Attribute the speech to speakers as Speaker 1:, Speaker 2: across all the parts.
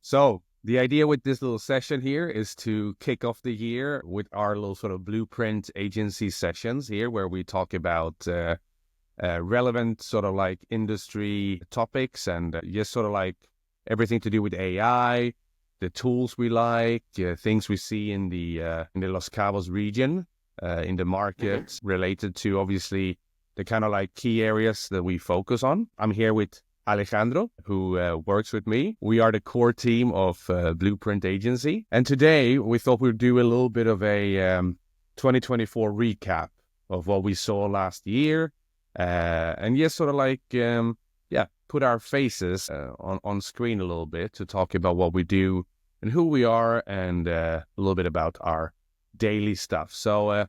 Speaker 1: So the idea with this little session here is to kick off the year with our little sort of blueprint agency sessions here, where we talk about relevant sort of like industry topics and just sort of like everything to do with AI, the tools we like, things we see in the Los Cabos region, in the market related to obviously the kind of like key areas that we focus on. I'm here with Alejandro, who works with me. We are the core team of Blueprint Agency. And today we thought we'd do a little bit of a 2024 recap of what we saw last year. And just sort of like, put our faces on screen a little bit to talk about what we do and who we are and a little bit about our daily stuff. So,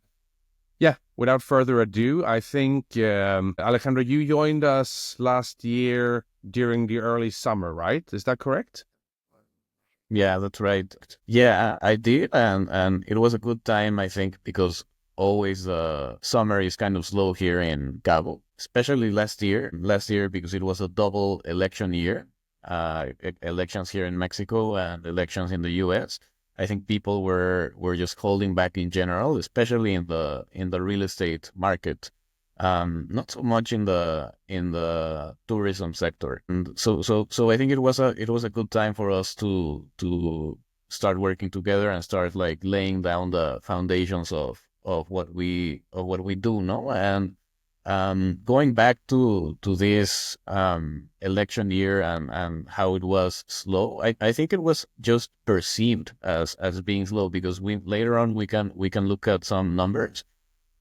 Speaker 1: without further ado, I think, Alejandro, you joined us last year during the early summer, right? Is that correct?
Speaker 2: Yeah, that's right. Yeah, I did, and it was a good time, I think, because always summer is kind of slow here in Cabo, especially last year. Last year because it was a double election year, elections here in Mexico and elections in the U.S. I think people were just holding back in general, especially in the real estate market. Not so much in the tourism sector. And so I think it was a good time for us to start working together and start like laying down the foundations of what we do, no? And going back to this election year and how it was slow, I think it was just perceived as being slow because we later on we can look at some numbers,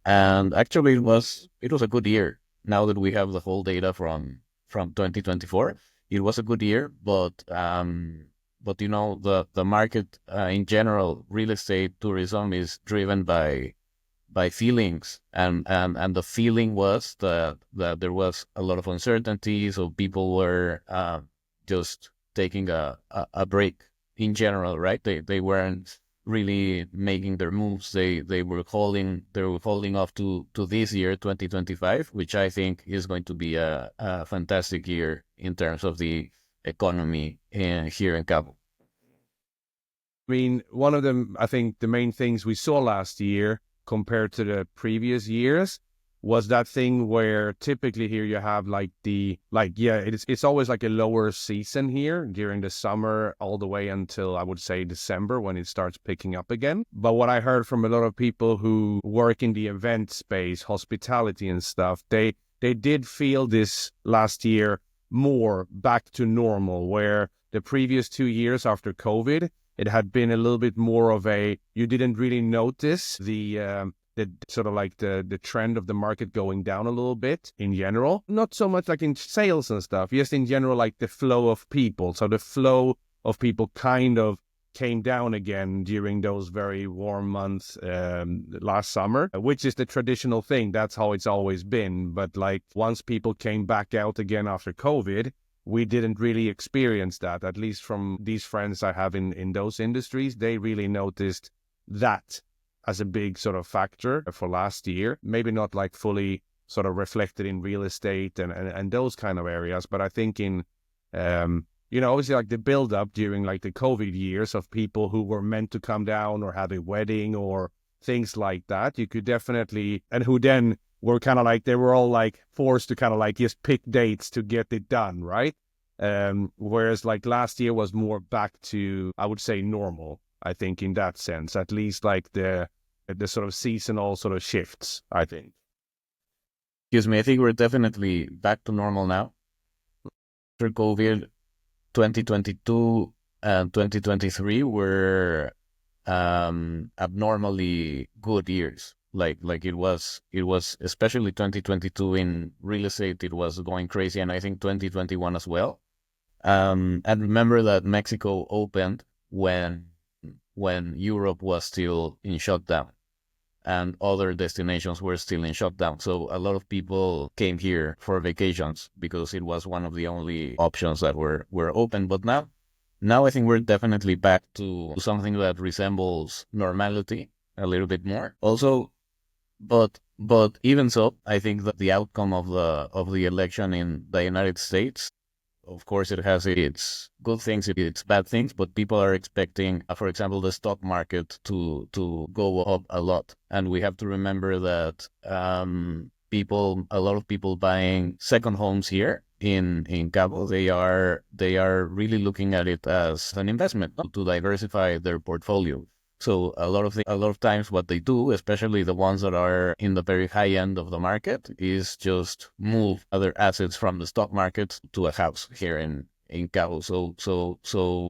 Speaker 2: and actually it was a good year. Now that we have the whole data from 2024, it was a good year, but the market in general, real estate tourism is driven by feelings, and the feeling was that there was a lot of uncertainty, so people were just taking a break in general, right? They weren't really making their moves. They were holding off to this year 2025, which I think is going to be a fantastic year in terms of the economy here in Cabo.
Speaker 1: I mean, one of them, I think the main things we saw last year compared to the previous years was that thing where typically here you have it's always like a lower season here during the summer all the way until I would say December when it starts picking up again. But what I heard from a lot of people who work in the event space, hospitality and stuff, they did feel this last year more back to normal, where the previous 2 years after COVID, it had been a little bit more of you didn't really notice the sort of like the trend of the market going down a little bit in general. Not so much like in sales and stuff, just in general, like the flow of people. So the flow of people kind of came down again during those very warm months last summer, which is the traditional thing. That's how it's always been. But like once people came back out again after COVID, we didn't really experience that, at least from these friends I have in those industries. They really noticed that as a big sort of factor for last year. Maybe not like fully sort of reflected in real estate and those kind of areas, but I think in, obviously like the build up during like the COVID years of people who were meant to come down or have a wedding or things like that, you could definitely, and who then were kind of like, they were all like forced to kind of like just pick dates to get it done, right? Whereas like last year was more back to, I would say, normal, I think, in that sense, at least like the sort of seasonal sort of shifts, I think.
Speaker 2: Excuse me, I think we're definitely back to normal now. After COVID, 2022 and 2023 were abnormally good years. Like it was especially 2022 in real estate. It was going crazy, and I think 2021 as well. And remember that Mexico opened when Europe was still in shutdown and other destinations were still in shutdown. So a lot of people came here for vacations because it was one of the only options that were open. But now I think we're definitely back to something that resembles normality a little bit more. Also, but even so, I think that the outcome of the election in the United States Of course, it has its good things, its bad things, but people are expecting, for example, the stock market to go up a lot. And we have to remember that a lot of people buying second homes here in Cabo, they are really looking at it as an investment to diversify their portfolio. So a lot of times what they do, especially the ones that are in the very high end of the market, is just move other assets from the stock market to a house here in Cabo. So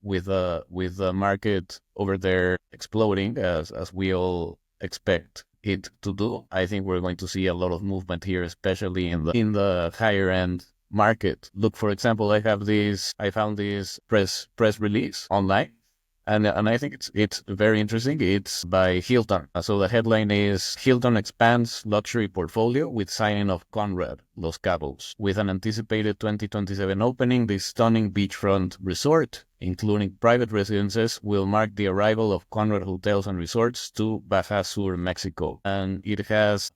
Speaker 2: with the market over there exploding as we all expect it to do, I think we're going to see a lot of movement here, especially in the higher end market. Look, for example, I found this press release online. And I think it's very interesting. It's by Hilton. So the headline is Hilton expands luxury portfolio with signing of Conrad, Los Cabos. With an anticipated 2027 opening, this stunning beachfront resort, including private residences, will mark the arrival of Conrad Hotels and Resorts to Baja Sur, Mexico. And it has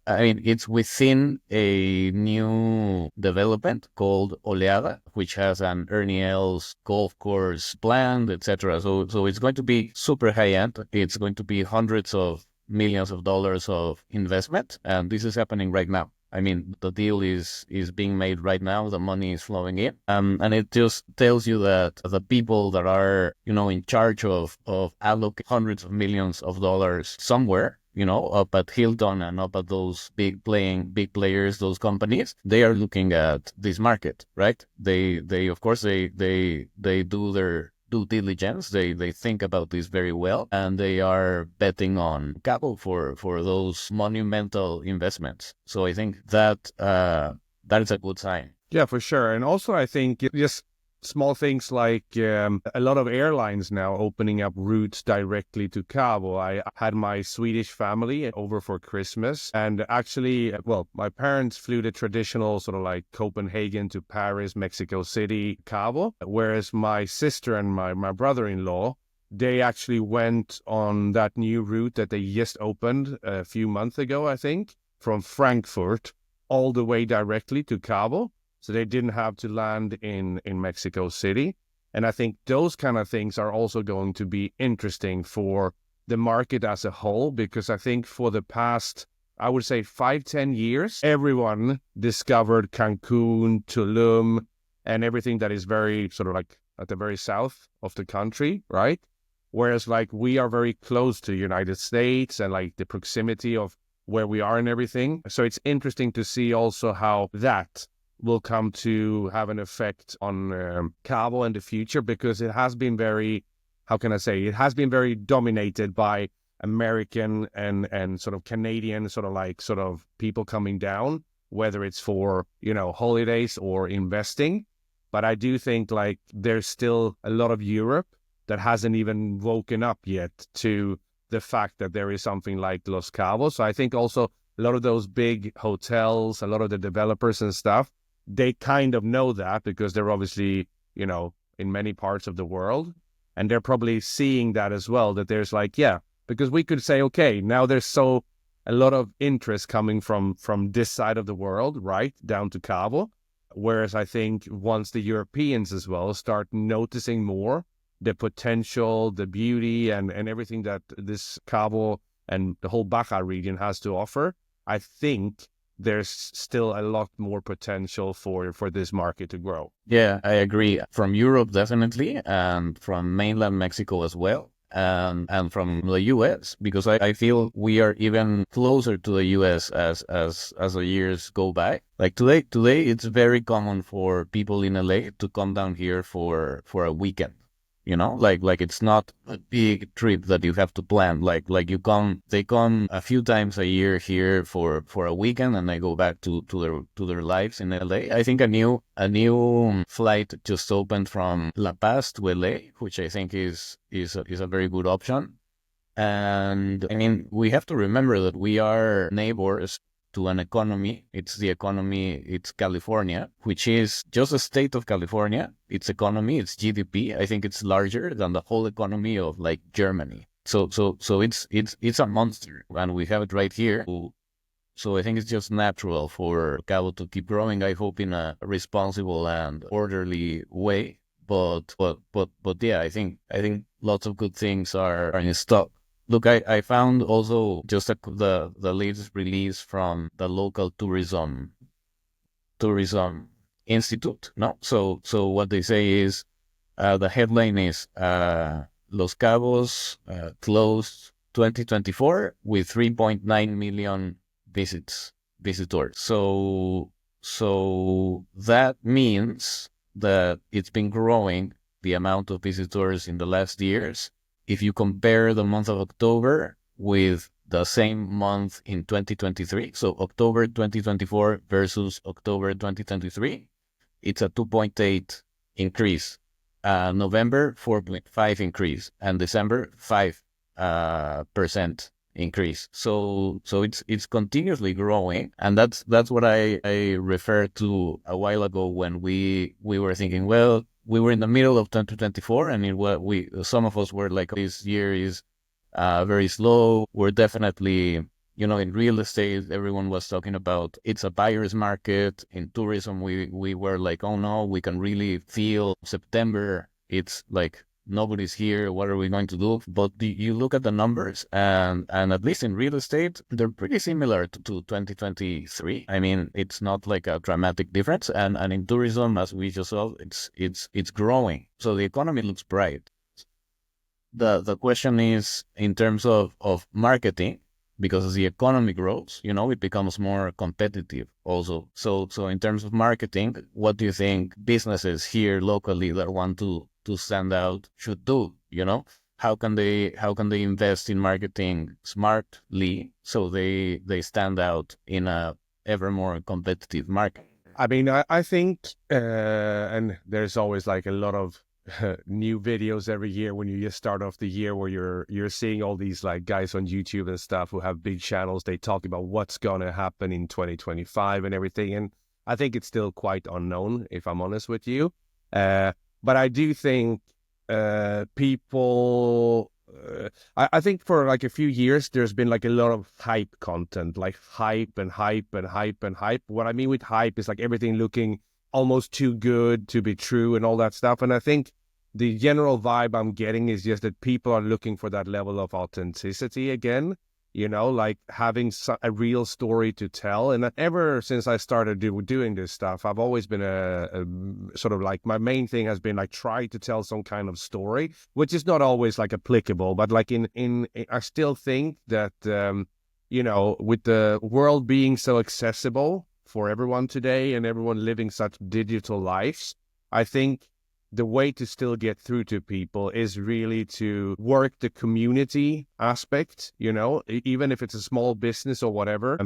Speaker 2: it's within a new development called Oleada, which has an Ernie Els golf course planned, etc. So it's going to be super high end. It's going to be hundreds of millions of dollars of investment, and this is happening right now. I mean, the deal is being made right now. The money is flowing in, and it just tells you that the people that are in charge of allocate hundreds of millions of dollars somewhere, up at Hilton and up at those big players, those companies, they are looking at this market, right? They of course they do their due diligence. They think about this very well, and they are betting on Cabo for those monumental investments. So I think that that is a good sign.
Speaker 1: Yeah, for sure. And also, I think just small things like a lot of airlines now opening up routes directly to Cabo. I had my Swedish family over for Christmas, and actually, well, my parents flew the traditional sort of like Copenhagen to Paris, Mexico City, Cabo, whereas my sister and my brother-in-law, they actually went on that new route that they just opened a few months ago, I think, from Frankfurt all the way directly to Cabo. So they didn't have to land in Mexico City. And I think those kind of things are also going to be interesting for the market as a whole, because I think for the past, I would say 5-10 years, everyone discovered Cancun, Tulum, and everything that is very sort of like at the very south of the country, right? Whereas like we are very close to the United States and like the proximity of where we are and everything. So it's interesting to see also how that will come to have an effect on Cabo in the future, because it has been very, how can I say, it has been very dominated by American and sort of Canadian sort of people coming down, whether it's for, holidays or investing. But I do think like there's still a lot of Europe that hasn't even woken up yet to the fact that there is something like Los Cabos. So I think also a lot of those big hotels, a lot of the developers and stuff, they kind of know that because they're obviously, in many parts of the world. And they're probably seeing that as well, that there's like, yeah, because we could say, okay, now there's a lot of interest coming from this side of the world, right, down to Cabo. Whereas I think once the Europeans as well start noticing more the potential, the beauty and everything that this Cabo and the whole Baja region has to offer, I think there's still a lot more potential for this market to grow.
Speaker 2: Yeah, I agree. From Europe, definitely, and from mainland Mexico as well, and from the U.S., because I feel we are even closer to the U.S. as the years go by. Like today, it's very common for people in LA to come down here for a weekend. Like it's not a big trip that you have to plan. Like they come a few times a year here for a weekend, and they go back to their lives in LA. I think a new flight just opened from La Paz to LA, which I think is a very good option. And I mean, we have to remember that we are neighbors to an economy. It's California, which is just a state of California. Its economy, its GDP, I think it's larger than the whole economy of like Germany. So it's a monster, and we have it right here. So I think it's just natural for Cabo to keep growing. I hope in a responsible and orderly way. But yeah, I think lots of good things are in stock. Look, I found also just the latest release from the local tourism institute. No, so what they say is the headline is Los Cabos closed 2024 with 3.9 million visitors. So that means that it's been growing the amount of visitors in the last years. If you compare the month of October with the same month in 2023, so October 2024 versus October 2023, it's a 2.8 increase. November 4.5 increase, and December 5% increase. So it's continuously growing, and that's what I referred to a while ago when we were thinking, well, we were in the middle of 2024, and some of us were like, this year is very slow. We're definitely, in real estate, everyone was talking about it's a buyer's market. In tourism, we were like, oh no, we can really feel September. It's like nobody's here. What are we going to do? But you look at the numbers, and at least in real estate, they're pretty similar to 2023. I mean, it's not like a dramatic difference. And in tourism, as we just saw, it's growing. So the economy looks bright. The question is in terms of marketing, because as the economy grows, it becomes more competitive also. So in terms of marketing, what do you think businesses here locally that want to stand out should do? How can they invest in marketing smartly so they stand out in a ever more competitive market?
Speaker 1: I mean, I think, and there's always like a lot of new videos every year when you just start off the year where you're seeing all these like guys on YouTube and stuff who have big channels. They talk about what's gonna happen in 2025 and everything, and I think it's still quite unknown, if I'm honest with you. But I do think people. I think for like a few years there's been like a lot of hype content, like hype and hype and hype and hype. What I mean with hype is like everything looking almost too good to be true and all that stuff. And I think the general vibe I'm getting is just that people are looking for that level of authenticity again, like having a real story to tell. And ever since I started doing this stuff, I've always been a sort of like, my main thing has been like try to tell some kind of story, which is not always like applicable, but like in I still think that, with the world being so accessible for everyone today and everyone living such digital lives, I think the way to still get through to people is really to work the community aspect, even if it's a small business or whatever.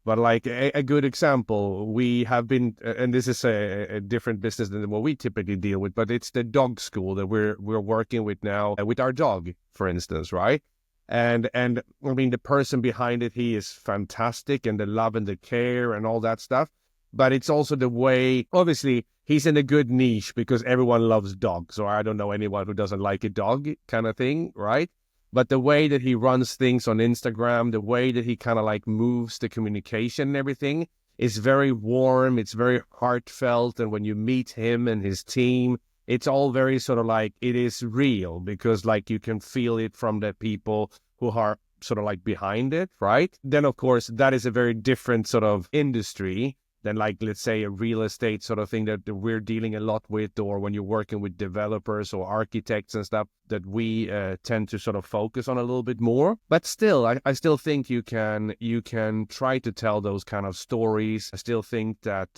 Speaker 1: But like a good example, we have been, and this is a different business than what we typically deal with, but it's the dog school that we're working with now with our dog, for instance, right? And I mean, the person behind it, he is fantastic, and the love and the care and all that stuff. But it's also the way, obviously, he's in a good niche because everyone loves dogs, or I don't know anyone who doesn't like a dog kind of thing, right? But the way that he runs things on Instagram, the way that he kind of like moves the communication and everything is very warm. It's very heartfelt. And when you meet him and his team, it's all very sort of like, it is real because like you can feel it from the people who are sort of like behind it, right? Then, of course, that is a very different sort of industry than like, let's say, a real estate sort of thing that we're dealing a lot with, or when you're working with developers or architects and stuff that we tend to sort of focus on a little bit more. But still, I still think you can try to tell those kind of stories. I still think that,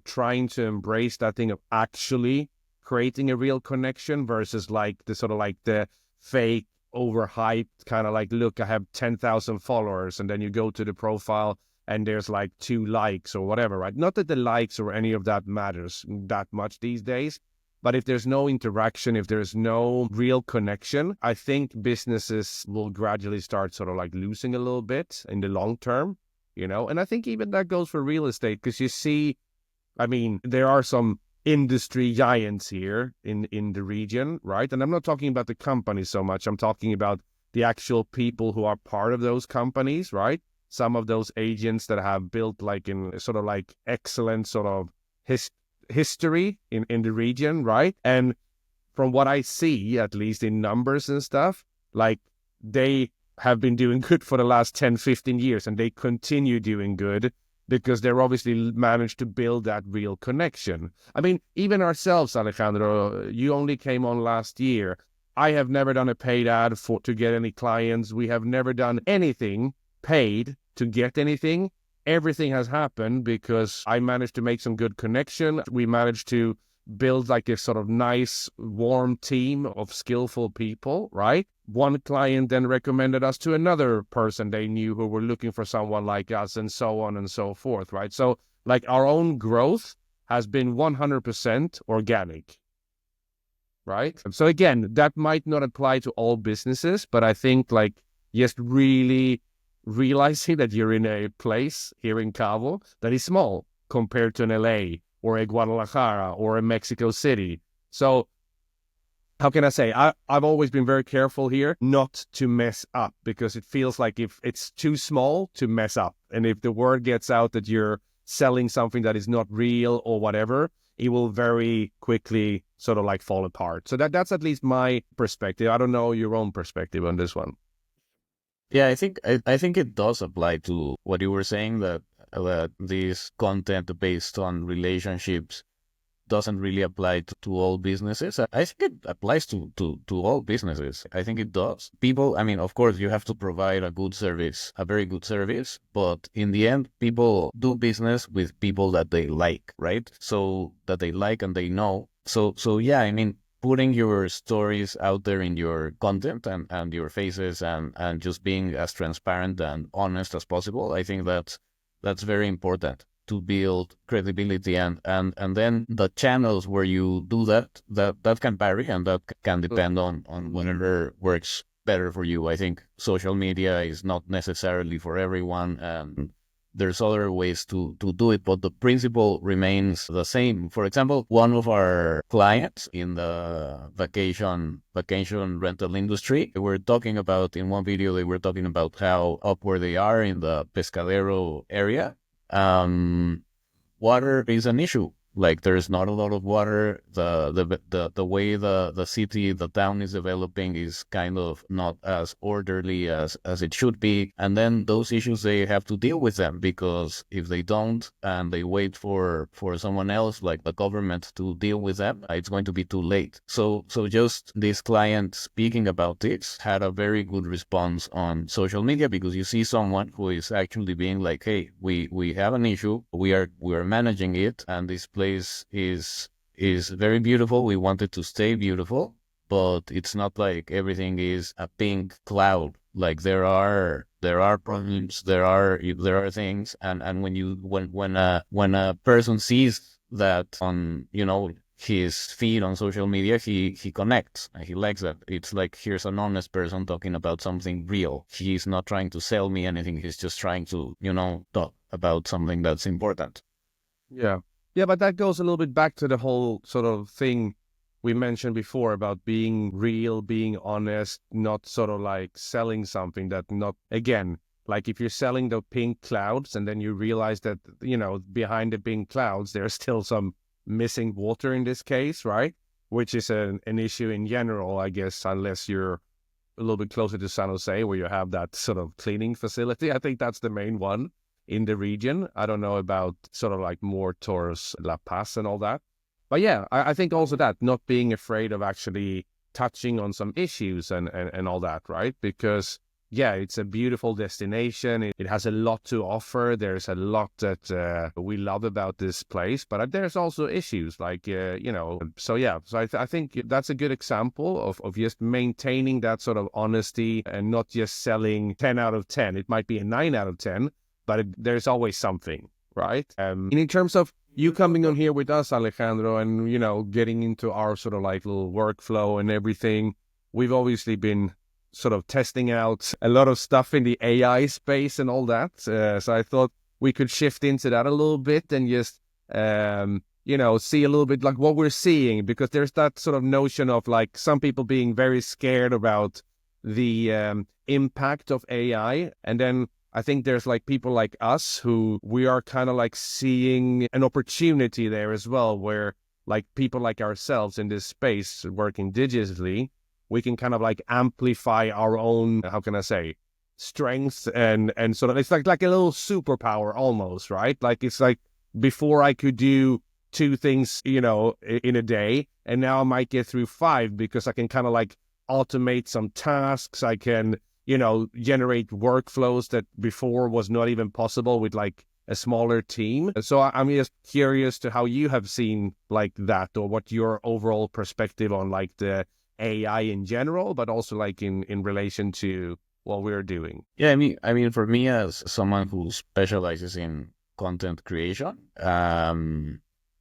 Speaker 1: trying to embrace that thing of actually creating a real connection versus like the sort of like the fake overhyped kind of like, look, I have 10,000 followers, and then you go to the profile and there's like 2 likes or whatever, right? Not that the likes or any of that matters that much these days, but if there's no interaction, if there's no real connection, I think businesses will gradually start sort of like losing a little bit in the long term, and I think even that goes for real estate, because you see, I mean, there are some industry giants here in the region, right? And I'm not talking about the companies so much. I'm talking about the actual people who are part of those companies, right? some of those agents that have built like in sort of like excellent sort of history in the region, right? And from what I see, at least in numbers and stuff, like they have been doing good for the last 10, 15 years, and they continue doing good because they're obviously managed to build that real connection. I mean, even ourselves, Alejandro, you only came on last year. I have never done a paid ad to get any clients. We have never done anything paid to get anything. Everything has happened because I managed to make some good connection. We managed to build like a sort of nice, warm team of skillful people, right? One client then recommended us to another person they knew who were looking for someone like us, and so on and so forth, right? So like our own growth has been 100% organic, right? So again, that might not apply to all businesses, but I think like just really realizing that you're in a place here in Cabo that is small compared to an LA or a Guadalajara or a Mexico City. So how can I say? I've always been very careful here not to mess up, because it feels like if it's too small to mess up, and if the word gets out that you're selling something that is not real or whatever, it will very quickly sort of like fall apart. So that's at least my perspective. I don't know your own perspective on this one.
Speaker 2: Yeah, I think it does apply to what you were saying, that this content based on relationships doesn't really apply to all businesses. I think it applies to all businesses. I think it does. People, I mean, of course, you have to provide a good service, a very good service, but in the end, people do business with people that they like, right? So that they like and they know. So yeah, I mean, putting your stories out there in your content and your faces and just being as transparent and honest as possible, I think that's very important to build credibility, and then the channels where you do that can vary, and that can depend on whatever works better for you. I think social media is not necessarily for everyone, and there's other ways to do it, but the principle remains the same. For example, one of our clients in the vacation rental industry, they were talking about, in one video, they were talking about how up where they are in the Pescadero area, water is an issue. Like, there's not a lot of water. The way the city, the town is developing is kind of not as orderly as it should be. And then those issues, they have to deal with them, because if they don't and they wait for someone else, like the government, to deal with them, it's going to be too late. So just this client speaking about this had a very good response on social media, because you see someone who is actually being like, hey, we have an issue, we are managing it, and this place is very beautiful. We want it to stay beautiful, but it's not like everything is a pink cloud. Like, there are problems, there are things, and when a person sees that on, you know, his feed on social media, he connects and he likes that. It's like, here's an honest person talking about something real. He's not trying to sell me anything. He's just trying to, you know, talk about something that's important.
Speaker 1: Yeah. Yeah, but that goes a little bit back to the whole sort of thing we mentioned before about being real, being honest, not sort of like selling something that not, again, like if you're selling the pink clouds and then you realize that, you know, behind the pink clouds, there's still some missing water in this case, right? Which is an issue in general, I guess, unless you're a little bit closer to San Jose where you have that sort of cleaning facility. I think that's the main one in the region. I don't know about sort of like more towards La Paz and all that. But yeah, I think also that not being afraid of actually touching on some issues and all that, right? Because yeah, it's a beautiful destination. It has a lot to offer. There's a lot that we love about this place, but there's also issues like, you know, so yeah. So I think that's a good example of just maintaining that sort of honesty and not just selling 10 out of 10. It might be a 9 out of 10, but there's always something, right? And in terms of you coming on here with us, Alejandro, and, you know, getting into our sort of like little workflow and everything, we've obviously been sort of testing out a lot of stuff in the AI space and all that. So I thought we could shift into that a little bit and just, you know, see a little bit like what we're seeing, because there's that sort of notion of like some people being very scared about the impact of AI. And then I think there's like people like us who we are kind of like seeing an opportunity there as well, where like people like ourselves in this space working digitally, we can kind of like amplify our own, how can I say, strengths and sort of, it's like a little superpower almost, right? Like it's like before I could do two things, in a day, and now I might get through five because I can kind of like automate some tasks. I can, generate workflows that before was not even possible with like a smaller team. So I'm just curious to how you have seen like that, or what your overall perspective on like the AI in general, but also like in relation to what we're doing.
Speaker 2: Yeah, I mean, for me as someone who specializes in content creation,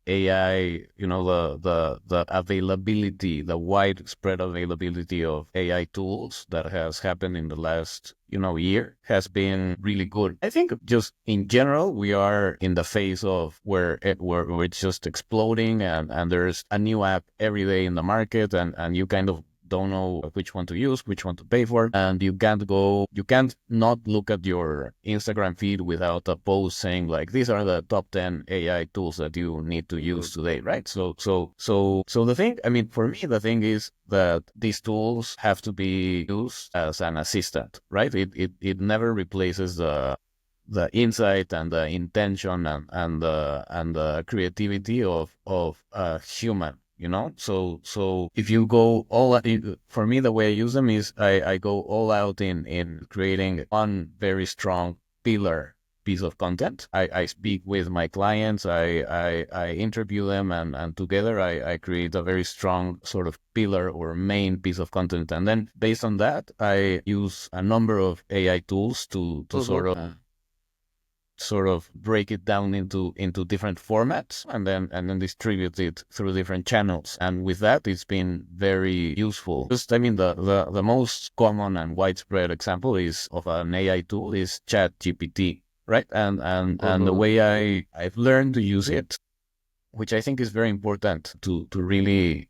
Speaker 2: AI, the availability, the widespread availability of AI tools that has happened in the last, year has been really good. I think just in general, we are in the phase of where it's just exploding, and there's a new app every day in the market, and you kind of don't know which one to use, which one to pay for, and you can't not look at your Instagram feed without a post saying like, these are the top 10 AI tools that you need to use today, right? So the thing, I mean, for me, the thing is that these tools have to be used as an assistant, right? It never replaces the insight and the intention and the creativity of a human. So if you go for me, the way I use them is I go all out in creating one very strong pillar piece of content. I speak with my clients, I interview them, and together I create a very strong sort of pillar or main piece of content. And then based on that, I use a number of AI tools to sort of break it down into different formats, and then distribute it through different channels. And with that, it's been very useful. Just, I mean, the most common and widespread example is of an AI tool is ChatGPT, right? And the way I've learned to use it, which I think is very important to really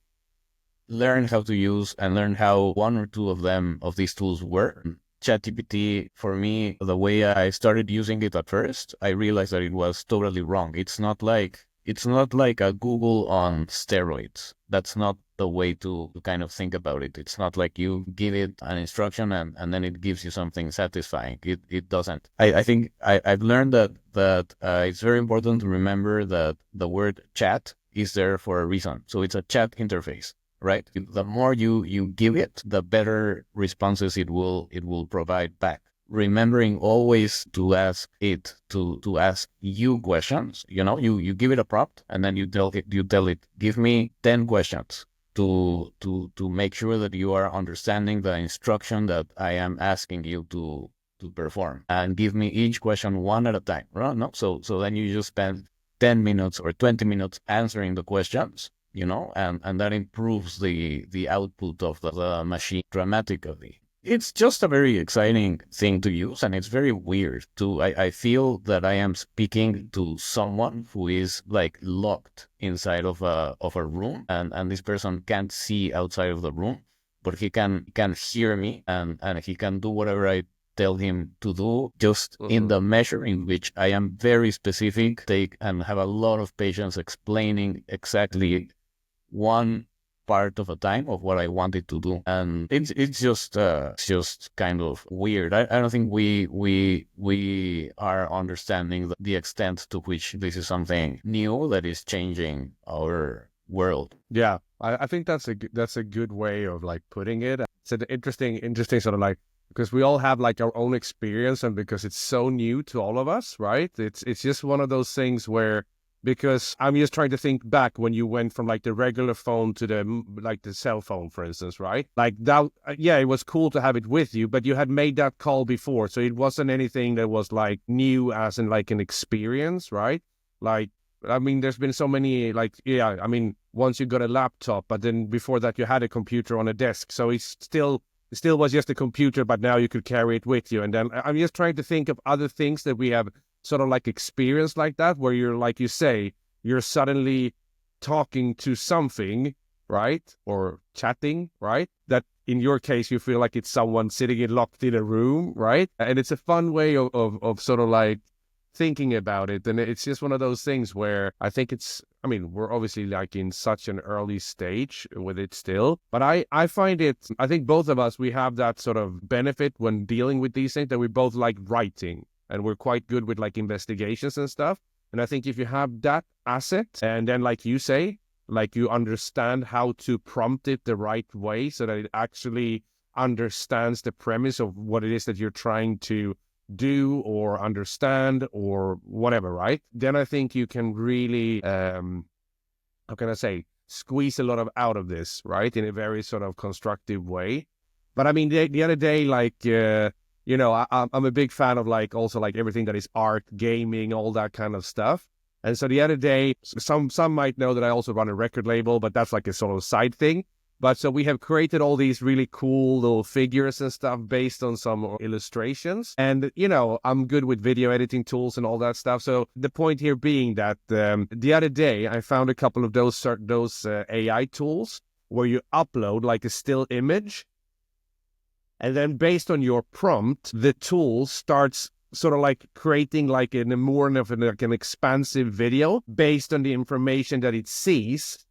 Speaker 2: learn how to use and learn how one or two of these tools work. ChatGPT, for me, the way I started using it at first, I realized that it was totally wrong. It's not like a Google on steroids. That's not the way to kind of think about it. It's not like you give it an instruction and then it gives you something satisfying. It doesn't. I think I've learned that it's very important to remember that the word chat is there for a reason. So it's a chat interface, right? The more you give it, the better responses it will provide back. Remembering always to ask it to ask you questions. You give it a prompt, and then you tell it, give me 10 questions to make sure that you are understanding the instruction that I am asking you to perform, and give me each question one at a time. Right? No? So then you just spend 10 minutes or 20 minutes answering the questions, and that improves the output of the machine dramatically. It's just a very exciting thing to use, and it's very weird too. I feel that I am speaking to someone who is like locked inside of a room, and this person can't see outside of the room, but he can hear me, and he can do whatever I tell him to do, just in the measure in which I am very specific, and have a lot of patience explaining exactly one part of a time of what I wanted to do. And it's just kind of weird. I don't think we are understanding the extent to which this is something new that is changing our world.
Speaker 1: Yeah, I think that's a good way of like putting it. It's an interesting sort of like, because we all have like our own experience, and because it's so new to all of us, right? It's just one of those things where, because I'm just trying to think back when you went from like the regular phone to the cell phone, for instance, right? Like that, yeah, it was cool to have it with you, but you had made that call before, so it wasn't anything that was like new as in like an experience, right? Like, I mean, there's been so many like, yeah, I mean, once you got a laptop, but then before that you had a computer on a desk, so it still was just a computer, but now you could carry it with you. And then I'm just trying to think of other things that we have sort of like experience like that, where you're, like you say, you're suddenly talking to something, right? Or chatting, right? That in your case, you feel like it's someone sitting locked in a room, right? And it's a fun way of sort of like thinking about it. And it's just one of those things where I think I mean, we're obviously like in such an early stage with it still, but I find I think both of us, we have that sort of benefit when dealing with these things, that we both like writing and we're quite good with like investigations and stuff. And I think if you have that asset, and then like you say, like you understand how to prompt it the right way so that it actually understands the premise of what it is that you're trying to do or understand or whatever, right? Then I think you can really, how can I say, squeeze a lot out of this, right? In a very sort of constructive way. But I mean, the other day, like, I'm a big fan of like also like everything that is art, gaming, all that kind of stuff. And so the other day, some might know that I also run a record label, but that's like a sort of side thing. But so we have created all these really cool little figures and stuff based on some illustrations. And, I'm good with video editing tools and all that stuff. So the point here being that the other day I found a couple of those AI tools where you upload like a still image. And then based on your prompt, the tool starts sort of like creating like more of an expansive video based on the information that it sees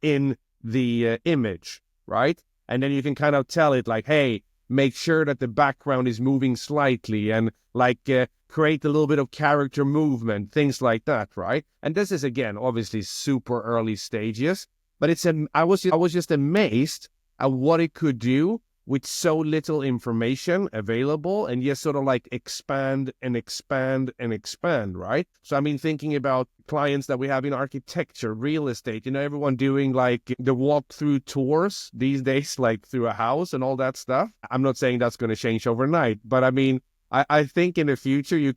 Speaker 1: in the image, right? And then you can kind of tell it like, hey, make sure that the background is moving slightly and like create a little bit of character movement, things like that, right? And this is, again, obviously super early stages, but I was just amazed at what it could do with so little information available, and just sort of like expand and expand and expand, right? So I mean, thinking about clients that we have in architecture, real estate, everyone doing like the walkthrough tours these days, like through a house and all that stuff. I'm not saying that's going to change overnight, but I mean, I think in the future you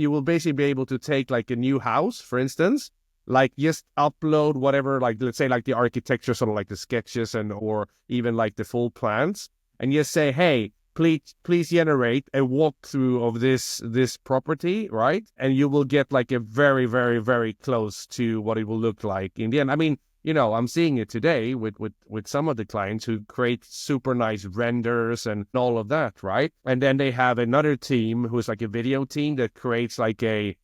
Speaker 1: will basically be able to take like a new house, for instance, like just upload whatever, like let's say like the architecture, sort of like the sketches or even like the full plans, and just say, hey, please generate a walkthrough of this property, right? And you will get like a very, very, very close to what it will look like in the end. I mean, I'm seeing it today with some of the clients who create super nice renders and all of that, right? And then they have another team who's like a video team that creates like a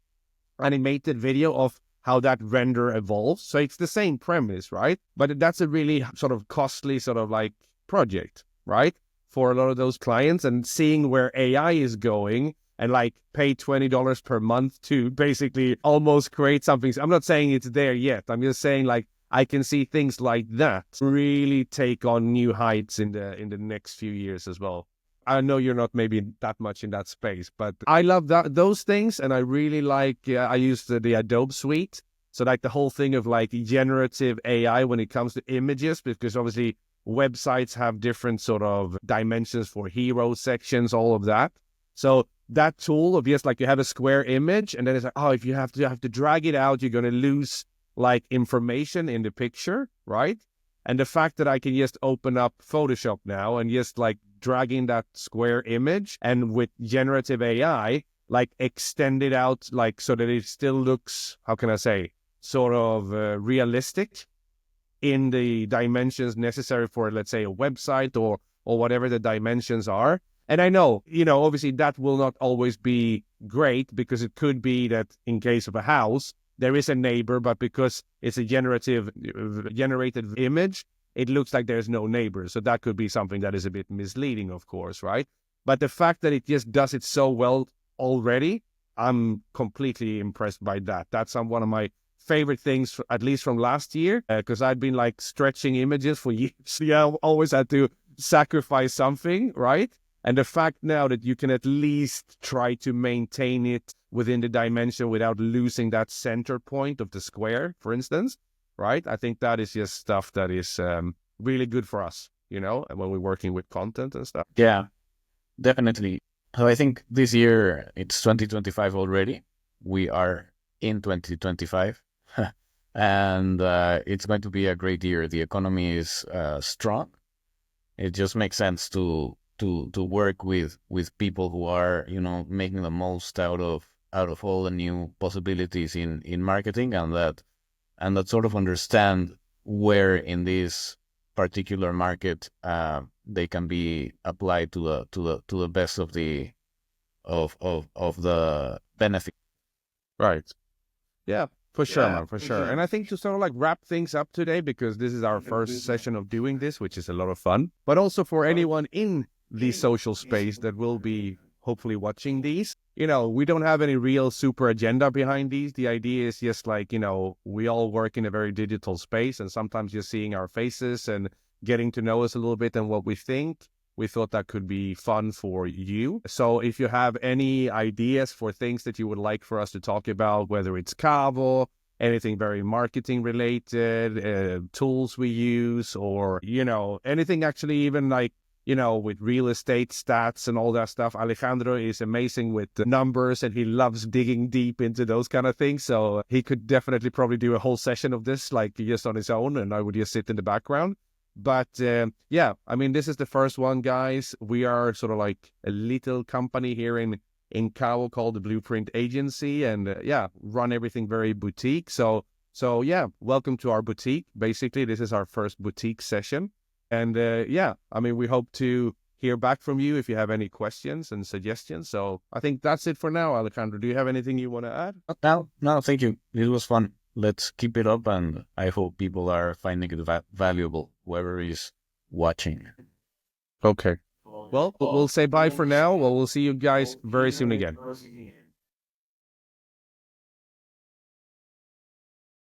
Speaker 1: animated video of how that render evolves. So it's the same premise, right? But that's a really sort of costly sort of like project, right? For a lot of those clients, and seeing where AI is going and like pay $20 per month to basically almost create something. I'm not saying it's there yet. I'm just saying like I can see things like that really take on new heights in the next few years as well. I know you're not maybe that much in that space, but I love those things, and I really like. I use the Adobe suite, so like the whole thing of like generative AI when it comes to images, because obviously websites have different sort of dimensions for hero sections, all of that. So that tool of just like you have a square image, and then it's like, oh, if you have to drag it out, you're going to lose like information in the picture, right? And the fact that I can just open up Photoshop now and just like dragging that square image, and with generative AI, like extend it out, like so that it still looks, how can I say, sort of realistic in the dimensions necessary for, let's say, a website or whatever the dimensions are. And I know, obviously that will not always be great, because it could be that in case of a house, there is a neighbor, but because it's a generated image, it looks like there's no neighbor. So that could be something that is a bit misleading, of course, right? But the fact that it just does it so well already, I'm completely impressed by that. That's one of my favorite things, at least from last year, because I'd been like stretching images for years. Yeah, I always had to sacrifice something, right? And the fact now that you can at least try to maintain it within the dimension without losing that center point of the square, for instance, right? I think that is just stuff that is really good for us, and when we're working with content and stuff.
Speaker 2: Yeah, definitely. So I think this year, it's 2025 already. We are in 2025. And it's going to be a great year. The economy is strong. It just makes sense to work with people who are making the most out of all the new possibilities in marketing, and that sort of understand where in this particular market, they can be applied to the best of the benefit.
Speaker 1: Right. Yeah, for sure,
Speaker 2: Yeah,
Speaker 1: man, for
Speaker 2: for
Speaker 1: sure. And
Speaker 2: sure.
Speaker 1: I think to sort of like wrap things up today, because this is our first session of doing this, which is a lot of fun, but also for anyone in the social space that will be hopefully watching these, we don't have any real super agenda behind these. The idea is just like, we all work in a very digital space, and sometimes you're seeing our faces and getting to know us a little bit and what we think. We thought that could be fun for you. So if you have any ideas for things that you would like for us to talk about, whether it's Cabo, anything very marketing related, tools we use, or, anything actually even like, with real estate stats and all that stuff. Alejandro is amazing with the numbers and he loves digging deep into those kind of things. So he could definitely probably do a whole session of this, like just on his own, and I would just sit in the background. But yeah, I mean, this is the first one, guys. We are sort of like a little company here in Cabo called the Blueprint Agency, and yeah, run everything very boutique. So yeah, welcome to our boutique. Basically, this is our first boutique session, and yeah, I mean, we hope to hear back from you if you have any questions and suggestions. So I think that's it for now, Alejandro. Do you have anything you want to add?
Speaker 2: No, thank you. This was fun. Let's keep it up, and I hope people are finding it valuable, whoever is watching.
Speaker 1: Okay. Well, we'll say bye for now. Well, we'll see you guys very soon again.